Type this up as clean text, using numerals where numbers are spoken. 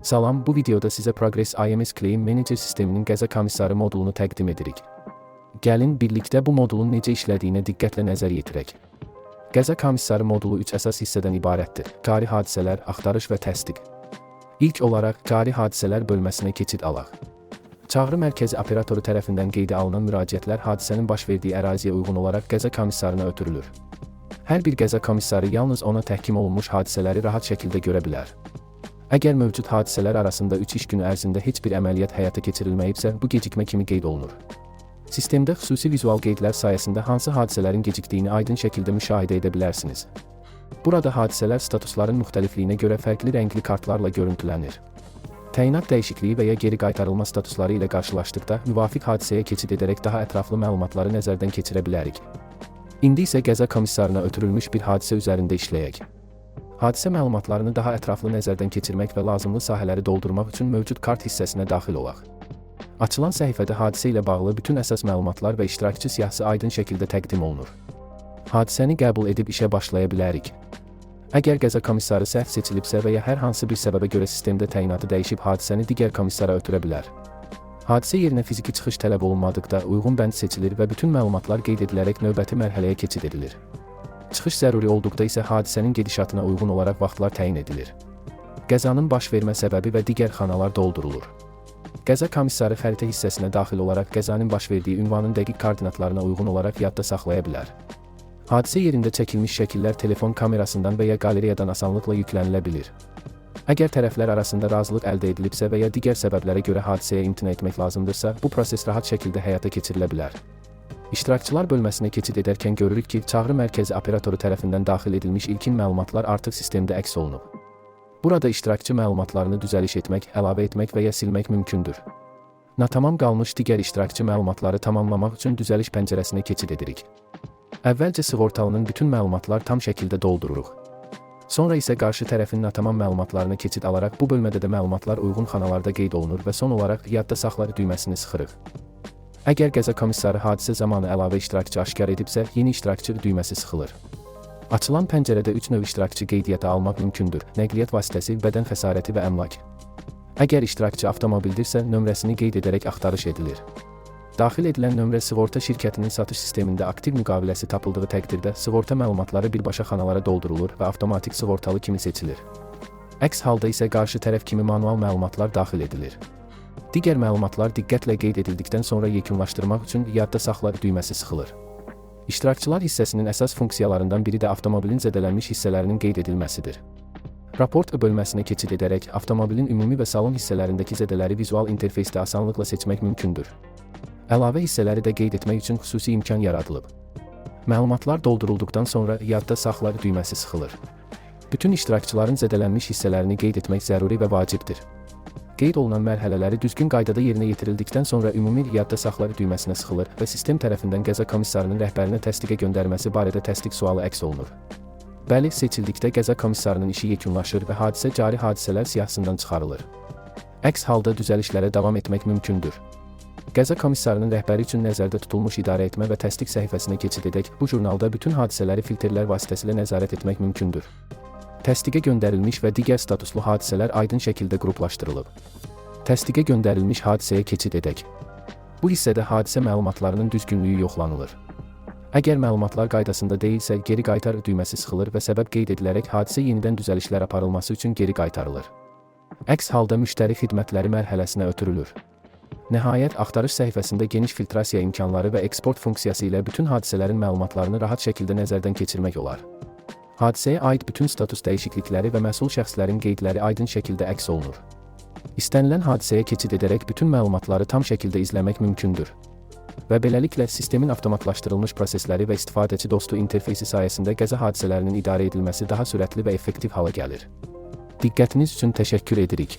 Salam, bu videoda sizə Progress IMS Claim Manager sisteminin qəza komissarı modulunu təqdim edirik. Gəlin birlikdə bu modulun necə işlədiyinə diqqətlə nəzər yetirək. Qəza komissarı modulu 3 əsas hissədən ibarətdir: cari hadisələr, axtarış və təsdiq. İlk olaraq cari hadisələr bölməsinə keçid alaq. Çağrı mərkəzi operatoru tərəfindən qeydə alınan müraciətlər hadisənin baş verdiyi əraziyə uyğun olaraq qəza komissarına ötürülür. Hər bir qəza komissarı yalnız ona təhkim olunmuş hadisələri rahat şəkildə görə bilər. Əgər mövcud hadisələr arasında 3 iş günü ərzində heç bir əməliyyat həyata keçirilməyibsə, bu gecikmə kimi qeyd olunur. Sistemdə xüsusi vizual qeydlər sayəsində hansı hadisələrin gecikdiyini aydın şəkildə müşahidə edə bilərsiniz. Burada hadisələr statusların müxtəlifliyinə görə fərqli rəngli kartlarla görüntülənir. Təyinat dəyişikliyi və ya geri qaytarılma statusları ilə qarşılaşdıqda müvafiq hadisəyə keçid edərək daha ətraflı məlumatları nəzərdən keçirə bilərik. İndi isə qəza komissarına ötürülmüş bir hadisə üzərində işləyək. Hadisə məlumatlarını daha ətraflı nəzərdən keçirmək və lazımlı sahələri doldurmaq üçün mövcud kart hissəsinə daxil olaq. Açılan səhifədə hadisə ilə bağlı bütün əsas məlumatlar və iştirakçı siyahısı aydın şəkildə təqdim olunur. Hadisəni qəbul edib işə başlaya bilərik. Əgər qəza komissarı səhv seçilibsə və ya hər hansı bir səbəbə görə sistemdə təyinatı dəyişib hadisəni digər komissara ötürə bilər. Hadisə yerinə fiziki çıxış tələb olunmadıqda uyğun bənd seçilir və bütün məlumatlar qeyd edilərək növbəti mərhələyə keçid edilir. Çıxış zəruri olduqda isə hadisənin gedişatına uyğun olaraq vaxtlar təyin edilir. Qəzanın baş vermə səbəbi və digər xanalar doldurulur. Qəza komissarı xəritə hissəsinə daxil olaraq qəzanın baş verdiyi ünvanın dəqiq koordinatlarına uyğun olaraq yadda saxlaya bilər. Hadisə yerində çəkilmiş şəkillər telefon kamerasından və ya qaleriyadan asanlıqla yüklənilə bilir. Əgər tərəflər arasında razılıq əldə edilibsə və ya digər səbəblərə görə hadisəyə imtina etmək lazımdırsa, bu proses rahat şəkildə həyata keçirilə bilər. İştirakçılar bölməsinə keçid edərkən görürük ki, çağrı mərkəzi operatoru tərəfindən daxil edilmiş ilkin məlumatlar artıq sistemdə əks olunub. Burada iştirakçı məlumatlarını düzəliş etmək, əlavə etmək və ya silmək mümkündür. Natamam qalmış digər iştirakçı məlumatları tamamlamaq üçün düzəliş pəncərəsinə keçid edirik. Əvvəlcə sığortalının bütün məlumatlar tam şəkildə doldururuq. Sonra isə qarşı tərəfin natamam məlumatlarına keçid alaraq bu bölmədə də məlumatlar uyğun xanalarda qeyd olunur və son olaraq yadda saxla düyməsini sıxırıq. Əgər qəza komissarı hadisə zamanı əlavə iştirakçı aşkar edibsə, yeni iştirakçı düyməsi sıxılır. Açılan pəncərədə 3 növ iştirakçı qeydiyyata almaq mümkündür: nəqliyyat vasitəsi, bədən xəsarəti və əmlak. Əgər iştirakçı avtomobildirsə, nömrəsini qeyd edərək axtarış edilir. Daxil edilən nömrə sığorta şirkətinin satış sistemində aktiv müqaviləsi tapıldığı təqdirdə sığorta məlumatları birbaşa xanalara doldurulur və avtomatik sığortalı kimi seçilir. Əks halda isə qarşı tərəf kimi manual məlumatlar daxil edilir. Digər məlumatlar diqqətlə qeyd edildikdən sonra yekunlaşdırmaq üçün yadda saxla düyməsi sıxılır. İştirakçılar hissəsinin əsas funksiyalarından biri də avtomobilin zədələnmiş hissələrinin qeyd edilməsidir. Raport bölməsinə keçid edərək avtomobilin ümumi və salon hissələrindəki zədələri vizual interfeysdə asanlıqla seçmək mümkündür. Əlavə hissələri də qeyd etmək üçün xüsusi imkan yaradılıb. Məlumatlar doldurulduqdan sonra yadda saxla düyməsi sıxılır. Bütün iştirakçıların zədələnmiş hissələrini qeyd etmək zəruri və vacibdir. Qeyd olunan mərhələləri düzgün qaydada yerinə yetirildikdən sonra ümumi yadda saxla düyməsinə sıxılır və sistem tərəfindən qəza komissarının rəhbərinə təsdiqə göndərməsi barədə təsdiq sualı əks olunur. Bəli seçildikdə qəza komissarının işi yekunlaşır və hadisə cari hadisələr siyahısından çıxarılır. Əks halda düzəlişlərə davam etmək mümkündür. Qəza komissarının rəhbəri üçün nəzərdə tutulmuş idarə etmə və təsdiq səhifəsinə keçid edək. Bu jurnalda bütün hadisələri filtrlər vasitəsilə nəzarət etmək mümkündür. Təsdiqə göndərilmiş və digər statuslu hadisələr aydın şəkildə qruplaşdırılıb. Təsdiqə göndərilmiş hadisəyə keçid edək. Bu hissədə hadisə məlumatlarının düzgünlüyü yoxlanılır. Əgər məlumatlar qaydasında deyilsə, geri qaytar düyməsi sıxılır və səbəb qeyd edilərək hadisə yenidən düzəlişlər aparılması üçün geri qaytarılır. Əks halda müştəri xidmətləri mərhələsinə ötürülür. Nəhayət, axtarış səhifəsində geniş filtrasiya imkanları və eksport funksiyası ilə bütün hadisələrin məlumatlarını rahat şəkildə nəzərdən keçirmək olar. Hadisəyə aid bütün status dəyişiklikləri və məsul şəxslərin qeydləri aydın şəkildə əks olunur. İstənilən hadisəyə keçid edərək bütün məlumatları tam şəkildə izləmək mümkündür. Və beləliklə, sistemin avtomatlaşdırılmış prosesləri və istifadəçi dostu interfeysi sayəsində qəza hadisələrinin idarə edilməsi daha sürətli və effektiv hala gəlir. Diqqətiniz üçün təşəkkür edirik.